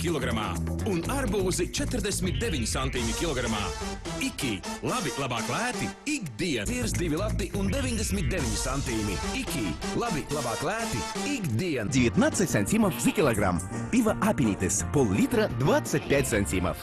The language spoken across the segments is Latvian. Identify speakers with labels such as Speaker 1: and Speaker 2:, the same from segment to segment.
Speaker 1: kilogramā un arbūzi 49 centīmi kilogramā. IKI labi, labāk lēti, ikdien. Siers 2 lati un 99 centīmi. IKI labi, labāk lēti, ikdien.
Speaker 2: 19 сантимов за килограмм. Пиво Апенитес, пол-литра, 25 сантимов.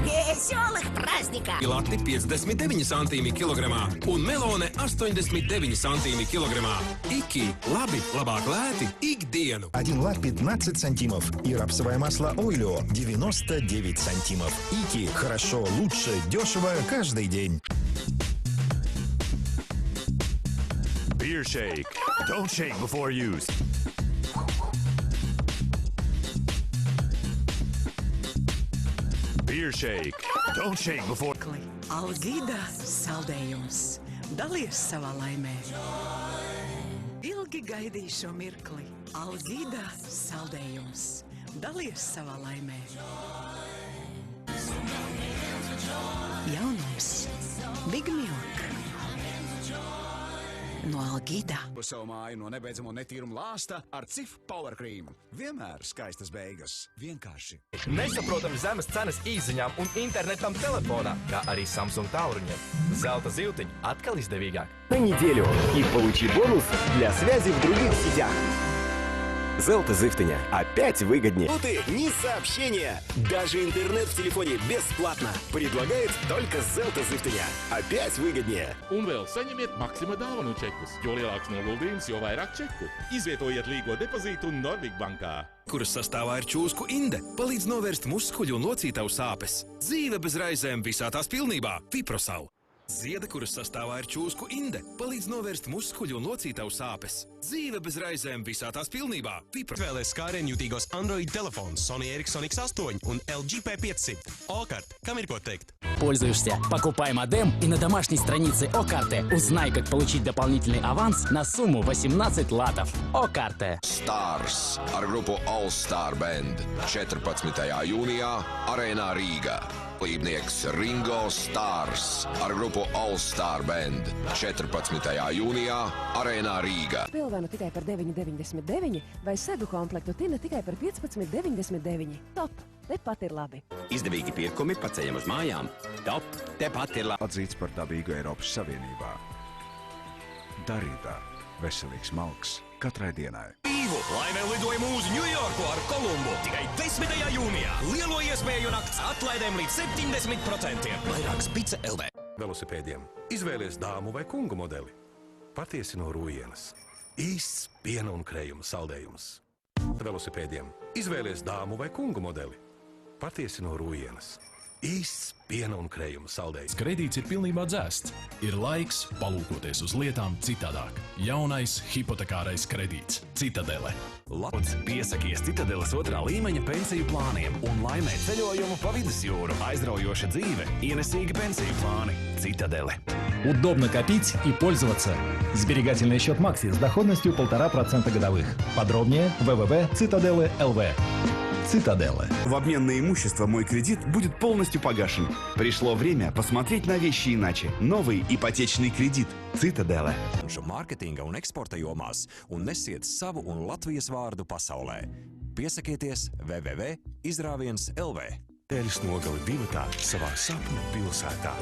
Speaker 3: Веселых праздников!
Speaker 1: Lati 59 centīmi kilogramā un melone 89 centīmi kilogramā. IKI labi, labāk lēti, ikdienu.
Speaker 4: 1 лат 15 сантимов и рапсовое масло Ойлио 99 сантимов. ИКИ. Хорошо, лучше, дешево каждый день.
Speaker 5: Beer shake. Don't shake before use. Beer shake. Don't shake before.
Speaker 6: Algida saldējums. Dalies savā laimē. Ilgi gaidīju šo mirkli. Algida saldējums. Dalies savā laimē. Jaunums. Big Milk. No Algida.
Speaker 7: Uz savu māju no nebeidzamo netīrumu lāsta ar CIF Power Cream. Vienmēr skaistas beigas. Vienkārši.
Speaker 8: Nesaprotam zemes cenas īsiņām un internetam telefonā, kā arī Samsung tālruņiem. Zelta ziltiņa atkal izdevīgāk.
Speaker 2: На неделю и получи бонус для связи в других сетях. Зелта Зыфтыня. Опять выгоднее.
Speaker 9: Ну ты, не сообщения. Даже интернет в телефоне бесплатно. Предлагает только Зелта Зыфтыня. Опять выгоднее.
Speaker 10: Un vēl saņemiet Maxima dāvanu čekus. Jo lielāks noguldījums, jo vairāk čeku. Izvietojiet līgo depozītu Norvig bankā.
Speaker 1: Kuras sastāvā ir čūsku inde, palīdz novērst muskuļu un locītavu sāpes. Dzīve bez raizēm visā tās pilnībā. Fiprosal. Ziede, kuras sastāvā ir čūsku inde, palīdz novērst muskuļu un locītavu sāpes. Dzīve bez raizēm visā tās pilnībā.
Speaker 11: Vēlēs skārienjutīgos Android telefons Sony Ericsson X8 un LG P500. Окарт, кам ir ko teikt?
Speaker 12: Пользуешься? Покупай модем и на домашней странице О-карты узнай, как получить дополнительный аванс на сумму 18 латов. О-карты.
Speaker 13: Stars ar grupu All Star Band 14. jūnijā Arēnā Rīgā. Līdnieks Ringo Stars ar grupu All Star Band 14. jūnijā Arēnā Rīgā.
Speaker 14: Pilvenu tikai par 9,99 vai segu komplektu tina tikai par 15,99. Top! Tepat ir labi.
Speaker 9: Izdevīgi pirkumi pa ceļam uz mājām. Top! Tepat ir labi.
Speaker 7: Atzīts par dabīgu Eiropas Savienībā. Darītā. Veselīgs malks katrai dienai.
Speaker 11: Laimē lidojumu uz Ņujorku ar Kolumbu. Tikai 10. jūnijā. Lielo iespēju nakts atlaidēm līdz 70%. Vairāks Pica LV.
Speaker 15: Velosipēdiem izvēlies dāmu vai kungu modeli. Patiesi no Rujienas. Īsts piena un krējuma saldējums. Velosipēdiem izvēlies dāmu vai kungu modeli. Patiesi no Rujienas. Īsts piena un krējuma saldējums.
Speaker 16: Kredīts ir pilnībā dzēsts. Ir laiks palūkoties uz lietām citādāk. Jaunais hipotekārais kredīts. Citadele.
Speaker 17: Lūdz piesakies Citadeles 2. līmeņa pensiju plāniem un laimē ceļojumu pa vidusjūru. Aizraujoša dzīve, ienesīgi pensiju plāni. Citadele.
Speaker 18: Удобно копить и пользоваться. Сберегательный счет Макси с доходностью 1,5% годовых. Подробнее www.citadele.lv. Цитаделы.
Speaker 19: В обмен на имущество мой кредит будет полностью погашен. Пришло время посмотреть на вещи иначе. Новый ипотечный кредит. Цитаделе.
Speaker 20: Marketinga un eksporta jomās un nesiet savu un Latvijas vārdu pasaulē. Piesakieties www.izrāviens.lv.
Speaker 5: Eļas nogali divatā savā sapņu pilsētā.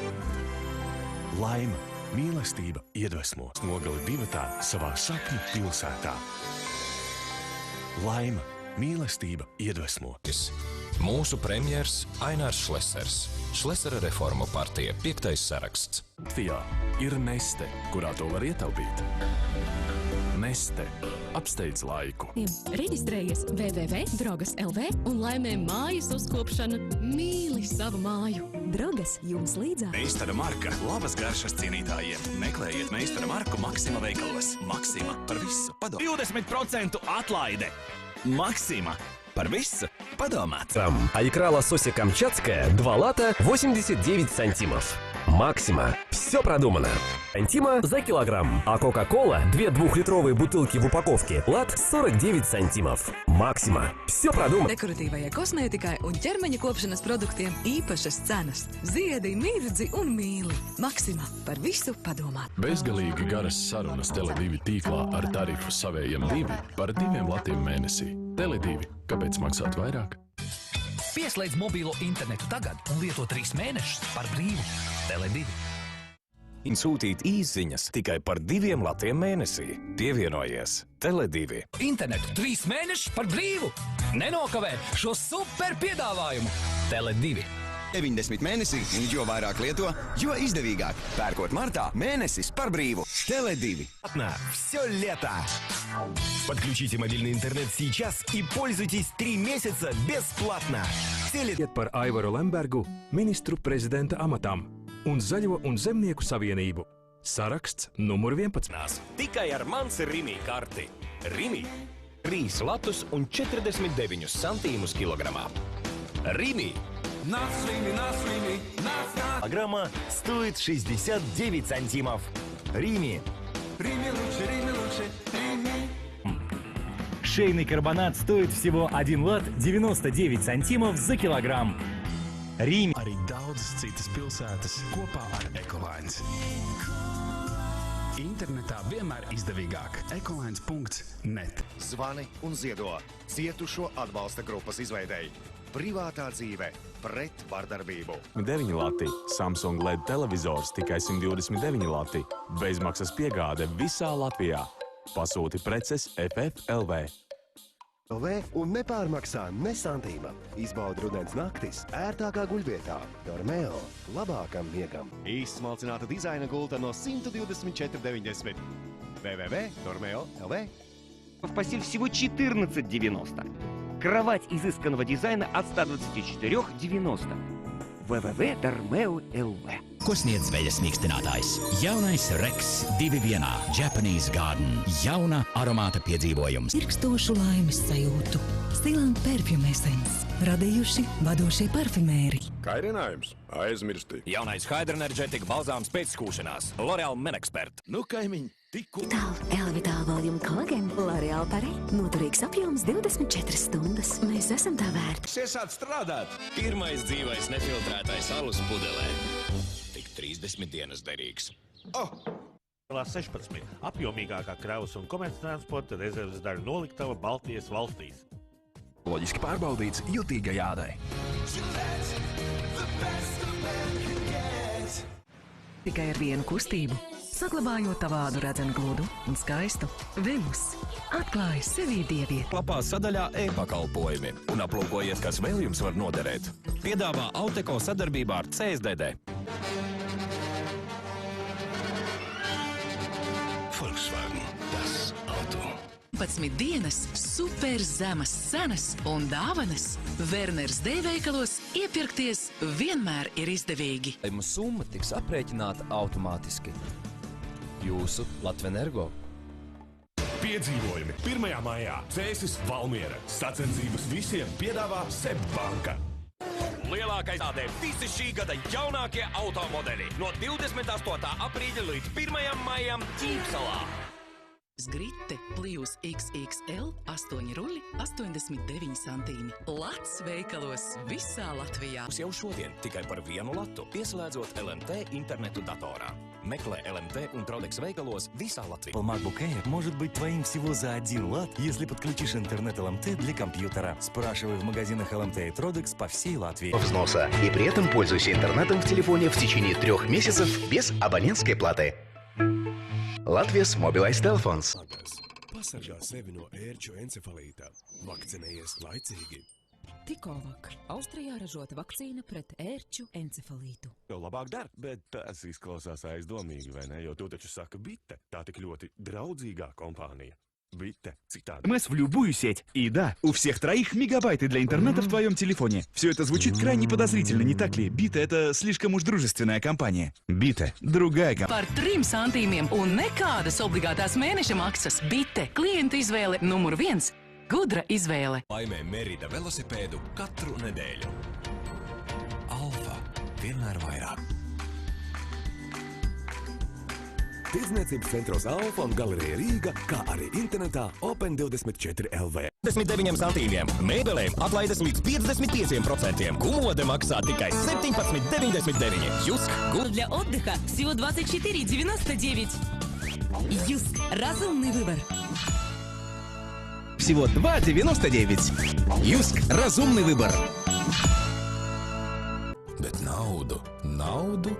Speaker 5: Laima, mīlestība iedvesmo. Nogali divatā savā sapņu pilsētā. Laima, mīlestība iedvesmo.
Speaker 21: Mūsu premjers Ainārs Šlesers. Šlesera reformu partija 5. saraksts.
Speaker 16: Latvijā ir Neste, kurā to var ietaupīt. Neste. Apsteidz laiku.
Speaker 22: Reģistrējies www.drogas.lv un laimē mājas uzkopšanu. Mīli savu māju. Drogas jums līdzā.
Speaker 11: Meistara marka. Labas garšas cienītājiem. Meklējiet Meistara marku Maxima veikalos. Maxima par visu padomāt. 20% atlaide. Maxima. Par visu подумать.
Speaker 23: А икра лосося камчатская 2 лата 89 сантимов. Максима. Все продумано. Сантима за килограмм. А Кока-Кола 2 двухлитровые бутылки в упаковке. Лат 49 сантимов. Максима. Все продумано.
Speaker 6: Dekoratīvajai kosmētikai un ķermeņa kopšanas produktiem īpašas cenas. Ziedi, mirdzi un mīli. Maxima. Par visu padomāt.
Speaker 16: Bezgalīgi garas sarunas Tele2 tīklā ar tarifu savējiem 2 par 2 latiem mēnesī. Tele2. Kāpēc maksāt vairāk?
Speaker 3: Pieslēdz mobilo internetu tagad un lieto 3 mēnešus par brīvu. Tele2.
Speaker 21: Sūtīt īsziņas tikai par 2 latiem mēnesī. Pievienojies Tele2.
Speaker 3: Internetu 3 mēnešus par brīvu. Nenokavē šo super piedāvājumu. Tele2.
Speaker 4: 90 mēnesī, un jo vairāk lieto, jo izdevīgāk. Pērkot martā, mēnesis par brīvu. Tele2.
Speaker 2: Все лето. Подключите мобильный интернет сейчас и пользуйтесь 3 месяца бесплатно.
Speaker 8: Par Aivaru Lembergu, ministru prezidenta amatam un Zaļo un Zemnieku savienību. Saraksts numur 11.
Speaker 2: Tikai ar mans Rimi karti. Rimi 3 latus un 49 centīmus kilogrammā. Rimi. Программа стоит 69 сантимов. Рими.
Speaker 18: Шейный карбонат стоит всего 1 лат 99 сантимов за килограмм. Rīmi.
Speaker 16: Arī daudzas citas pilsētas kopā ar Ekolines. Internetā vienmēr izdevīgāk. Ekolines.net.
Speaker 24: Zvani un ziedo cietušo atbalsta grupas izveidēji. Privātā dzīve pret vardarbību.
Speaker 5: 9 lati. Samsung LED televizors tikai 129 lati. Bezmaksas piegāde visā Latvijā. Pasūti preces FFLV.
Speaker 25: Un nepārmaksā ne santīma. Izbaudi rudens naktis ērtākā guļvietā. Dormeo labākam miegam.
Speaker 26: Izsmalcināta dizaina gulta no 124,90. www.dormeo.lv.
Speaker 27: В постель всего 14,90. Кровать изысканного дизайна от 124,90. www.dormeo.lv.
Speaker 28: Ko sniedz veļas mīkstinātājs? Jaunais Rex 2-1 Japanese Garden. Jauna aromāta piedzīvojums.
Speaker 29: Irkstošu laimes sajūtu. Stilant Perfume Essence. Radījuši vadošie parfumēri.
Speaker 15: Kairinājums aizmirsti.
Speaker 2: Jaunais Hydroenergetic balzāms pēc skūšanās. L'Oreal Men Expert.
Speaker 27: Nu, kaimiņ, tikko.
Speaker 29: Elvitāla Volume Collagen. L'Oreal Paris. Noturīgs apjoms 24 stundas. Mēs esam tā vērti.
Speaker 2: Sēsāt strādāt. Pirmais dzīvais nefiltrētais alus pudelē. Tik 30 dienas derīgs.
Speaker 30: 16. Apjomīgākā kravas un komerctransporta rezerves daļu noliktava Baltijas valstīs.
Speaker 16: Loģiski pārbaudīts jutīgai ādai.
Speaker 29: Tikai ar vienu kustību. Saglabājot tavādu redzenu gludu un skaistu, Venus atklājas sevī dievieti.
Speaker 11: Lapā sadaļā e-pakalpojumi un aplūkojiet, kas vēl jums var noderēt. Piedāvā Auteko sadarbībā ar CSDD.
Speaker 16: Volkswagen, das Auto.
Speaker 6: 11 dienas, super zemas cenas un dāvanas. Werners D-veikalos iepirkties vienmēr ir izdevīgi.
Speaker 21: Summa tiks aprēķināta automātiski. Jūsu Latvenergo.
Speaker 15: Piedzīvojumi 1. maijā. Cēsis Valmiera. Sacensības visiem piedāvā SEB banka.
Speaker 2: Lielākais tādē visi šī gada jaunākie automodeļi. No 28. aprīļa līdz 1. maijam Ķīpsalā.
Speaker 6: Grite Plius XXL 8 ruļi 89 centīmi. Lats veikalos visā Latvijā.
Speaker 11: Jau šodien tikai par 1 latu, pieslēdzot LMT internetu datorā. Meklē LMT un Prodex veikalos visā Latvijā.
Speaker 18: MacBook Air может быть твоим всего за 1 лат, если подключишь интернет LMT для компьютера. Спрашивай в магазинах LMT и Prodex по всей Латвии.
Speaker 4: Взноса. И при этом пользуйся интернетом в телефоне в течение 3 месяцев без абонентской платы. Latvijas mobilais telefons.
Speaker 15: Pasargā sevi no ērču encefalīta. Vakcinējies laicīgi.
Speaker 29: Tikovak. Austrijā ražota vakcīna pret ērču encefalītu.
Speaker 15: Jau labāk dar, bet tas izklausās aizdomīgi, vai ne? Jo tu taču saka Bite. Tā tik ļoti draudzīgā kompānija. Bite, citādi.
Speaker 19: МС в любую сеть. И да, у всех 3 мегабайты для интернета в твоем телефоне. Все это звучит крайне подозрительно, не так ли? Бита — это слишком уж дружественная компания. Бита — другая компания.
Speaker 6: Par 3 centīmiem un nekādas obligātās mēneša maksas. Bite, klienta izvēle numur 1. Gudra izvēle.
Speaker 20: Laimē Merida velosipēdu katru nedēļu. Alfa vienmēr vairāk.
Speaker 2: Tirdzniecības centros Alfa un Galerija Rīga, kā arī internetā Open24 LV.
Speaker 11: 29 centīmiem. Mēbelēm atlaides līdz 55%. Gumode maksā tikai 17,99. Jusk.
Speaker 29: Для отдыха всего 24,99. Юск. Разумный выбор.
Speaker 4: Всего 2,99. Юск. Разумный выбор.
Speaker 21: Bet naudu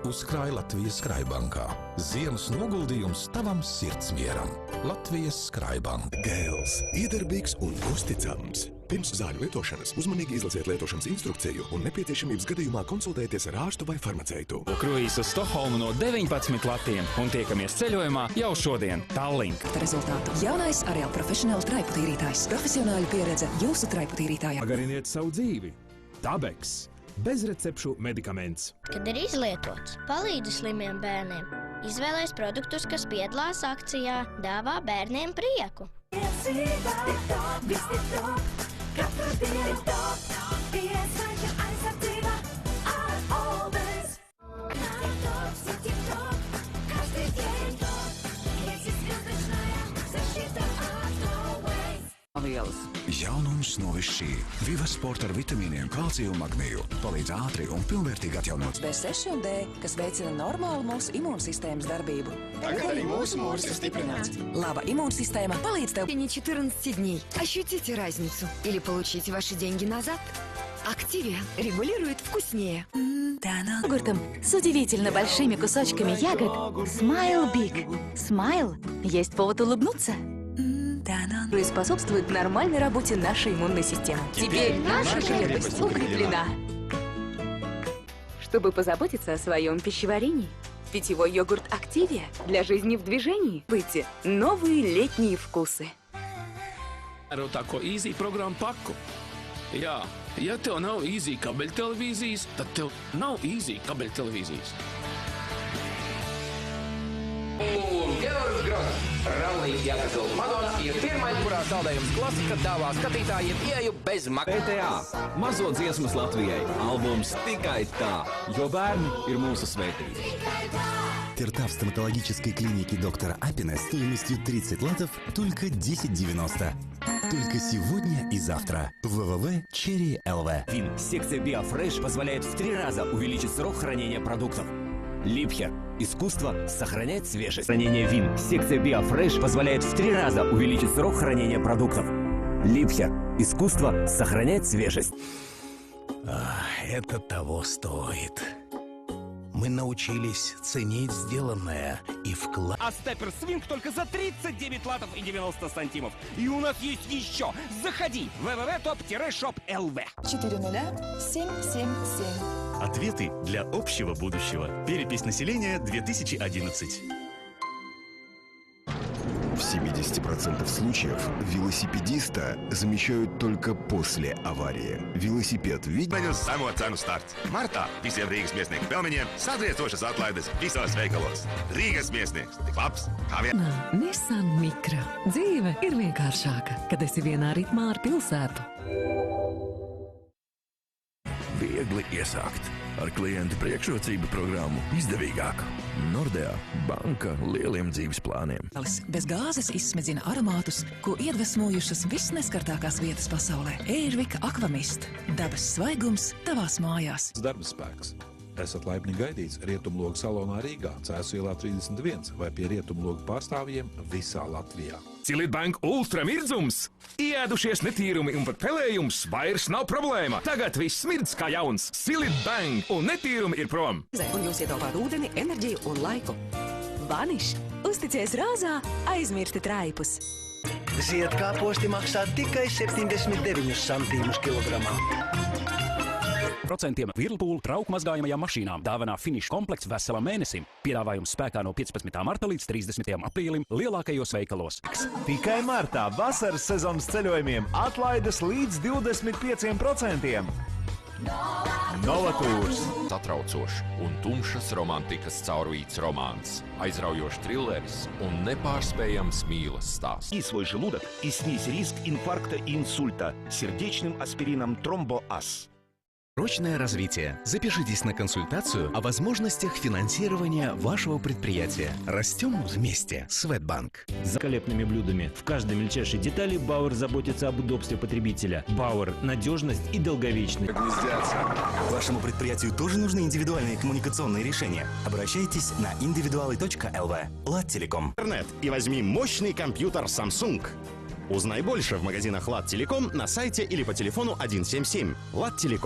Speaker 21: uzkrāja Latvijas Skraibankā. Ziemas noguldījums tavam sirdsmieram. Latvijas Skraibanka.
Speaker 1: Gēls – iedarbīgs un uzticams. Pirms zāļu lietošanas uzmanīgi izlasiet lietošanas instrukciju un nepieciešamības gadījumā konsultēties ar ārstu vai farmaceitu.
Speaker 7: Kruīz uz Stokholmu no 19 latiem un tiekamies ceļojumā jau šodien Tallink.
Speaker 29: Rezultātu jaunais Ariel Professional traiputīrītājs. Profesionāļu pieredze jūsu traiputīrītājā.
Speaker 8: Pagariniet savu dzīvi. Dabeks. Bezrecepšu medikaments.
Speaker 9: Kad ir izlietots, palīdzi slimiem bērniem. Izvēlēs produktus, kas piedalās akcijā, dāvā bērniem prieku. Katru dienu top, piesaiņa aizsardzība ar Always. Top, sitiem top, každый день top. Если звездочная защита от Always.
Speaker 20: Jaunums no Vichy. Viva Sport ar vitamīniem, kalciju un magniju. Palīdz ātri un pilnvērtīgi atjaunot.
Speaker 29: B6 un D, kas veicina normālu mūsu imūnsistēmas darbību.
Speaker 24: Tagad arī mūsu mūrs ir stiprināts.
Speaker 29: Лаба иммунсистема полит
Speaker 10: В течение 14 дней ощутите разницу или получите ваши деньги назад. Активия регулирует вкуснее.
Speaker 12: Йогуртом с удивительно большими кусочками ягод Smile Big. Smile – есть повод улыбнуться. И способствует нормальной работе нашей иммунной системы. Теперь наша крепость укреплена. Чтобы позаботиться о своем пищеварении, питьевой йогурт Активия для жизни в движении. Выйти новые летние вкусы.
Speaker 16: Tāko īzī programmu paku. Jā, ja tev nav īzī kabeļtelevīzijas, tad tev nav īzī kabeļtelevīzijas.
Speaker 3: Un Georgs Gross, Rallija Jēkabpils Madona ir pirmā, kurā saldējums klasika dāvā skatītājiem ieeju bez maksas.
Speaker 11: PTA – mazo dziesmas Latvijai. Albums tikai tā, jo bērni ir mūsu svētība.
Speaker 13: Терта в стоматологической клинике доктора Апина стоимостью 30 латов только 10,90. Только сегодня и завтра. www.cherry.lv.
Speaker 11: Вин секция BioFresh позволяет в 3 раза увеличить срок хранения продуктов. Липхер – искусство сохранять свежесть. Хранение вин. Секция BioFresh позволяет в 3 раза увеличить срок хранения продуктов. Липхер – искусство сохранять свежесть.
Speaker 4: Это того стоит. Мы научились ценить сделанное и вклад.
Speaker 27: А степер свинг только за 39 латов и 90 сантимов. И у нас есть еще. Заходи в www.top-shop.lv.
Speaker 29: 40777.
Speaker 19: Ответы для общего будущего. Перепись населения 2011.
Speaker 25: В 70% случаев велосипедиста замечают только после аварии. Велосипед
Speaker 14: Meļus zemo cenu starts. Martā visiem Rīgas miesnieku pelmeņiem satriecošas atlaides visos veikalos. Rīgas miesnieks tik labs kā vien.
Speaker 29: Nissan Micra. Dzīve ir vienkāršāka, kad esi vienā ritmā ar pilsētu.
Speaker 17: Viegli iesākt. Ar klientu priekšrocību programmu izdevīgāk. Nordea banka lieliem dzīves plāniem.
Speaker 6: Bez gāzes izsmedzina aromātus, ko iedvesmojušas visneskartākās vietas pasaulē. Ērvika Aquamist. Dabas svaigums tavās mājās.
Speaker 22: Darba spēks. Esat laipni gaidīts Rietumloga salonā Rīgā, Cēsu ielā 31 vai pie Rietumloga pārstāvjiem visā Latvijā.
Speaker 8: Cilitbank Ultra mirdzums! Ieēdušies netīrumi un pat pelējums vairs nav problēma. Tagad viss smirdz kā jauns. Cilitbank un netīrumi ir prom.
Speaker 29: Un jūs ietaupāt ūdeni, enerģiju un laiku.
Speaker 12: Vaniš, uzticies Rāzā, aizmirsti traipus.
Speaker 4: Ziedkāposti maksā tikai 79 centīmus kilogramā.
Speaker 18: Procentiem Whirlpool trauku mazgājamajām mašīnām dāvanā Finish komplekts veselam mēnesim. Piedāvājums spēkā no 15. marta līdz 30. aprīlim lielākajos veikalos.
Speaker 23: Tikai martā vasaras sezonas ceļojumiem atlaides līdz 25%. Novatūrs.
Speaker 2: Satraucošs un tumšas romantikas caurvīts romāns, aizraujošs trilleris un nepārspējams mīlas stāsts.
Speaker 24: И свой желудок и снизь риск инфаркта и инсульта сердечным аспирином Тромбо-Ас.
Speaker 4: Прочное развитие. Запишитесь на консультацию о возможностях финансирования вашего предприятия. Растем вместе. Светбанк.
Speaker 31: За великолепными блюдами. В каждой мельчайшей детали Бауэр заботится об удобстве потребителя. Бауэр – надежность и долговечность.
Speaker 18: Вашему предприятию тоже нужны индивидуальные коммуникационные решения. Обращайтесь на individually.lv. Lat-Телеком.
Speaker 27: Интернет и возьми мощный компьютер Samsung. Узнай больше в магазинах Lat-Телеком на сайте или по телефону 177. Lat-Телеком.